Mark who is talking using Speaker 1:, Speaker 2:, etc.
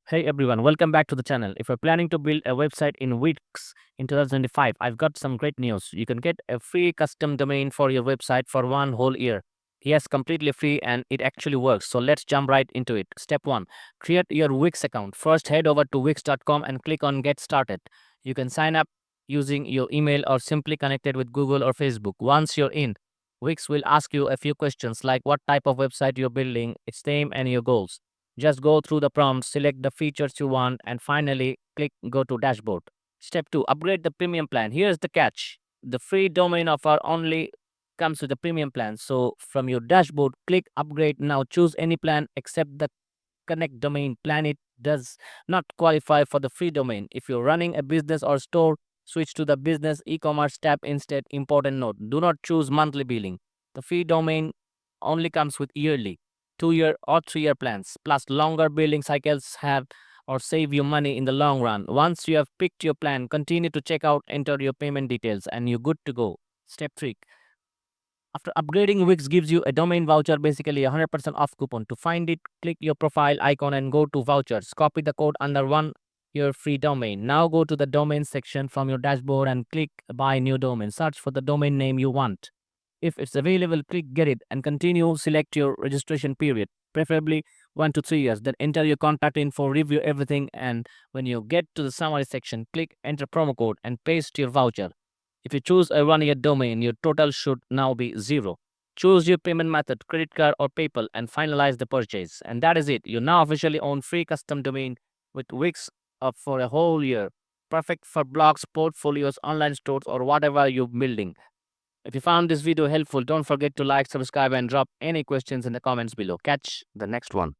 Speaker 1: Hey everyone, welcome back to the channel. If you're planning to build a website in weeks in 2025, I've got some great news. You can get a free custom domain for your website for one whole year. Yes, completely free and it actually works. So let's jump right into it. Step 1. Create your Wix account. First head over to wix.com and click on get started. You can sign up using your email or simply connect it with Google or Facebook. Once you're in, Wix will ask you a few questions like what type of website you're building, its name and your goals. Just go through the prompts, select the features you want, and finally click Go to Dashboard. Step 2. Upgrade the premium plan. Here's the catch. The free domain offer only comes with the premium plan. So from your dashboard, click Upgrade now. Choose any plan except the Connect domain plan. It does not qualify for the free domain. If you're running a business or store, switch to the Business e-commerce tab instead. Important note, do not choose monthly billing. The free domain only comes with yearly, 2-year or 3-year plans. Plus, longer billing cycles have or save you money in the long run. Once you have picked your plan, continue to check out, enter your payment details, and you're good to go. Step 3. After upgrading, Wix gives you a domain voucher, basically a 100% off coupon. To find it, click your profile icon and go to vouchers. Copy the code under one year free domain. Now go to the domain section from your dashboard and click buy new domain. Search for the domain name you want. If it's available, click get it and continue. Select your registration period, preferably 1 to 3 years. Then enter your contact info, review everything, and when you get to the summary section, click enter promo code and paste your voucher. If you choose a 1 year domain, your total should now be zero. Choose your payment method, credit card or PayPal, and finalize the purchase. And that is it. You now officially own free custom domain with Wix up for a whole year. Perfect for blogs, portfolios, online stores, or whatever you're building. If you found this video helpful, don't forget to like, subscribe, and drop any questions in the comments below. Catch the next one.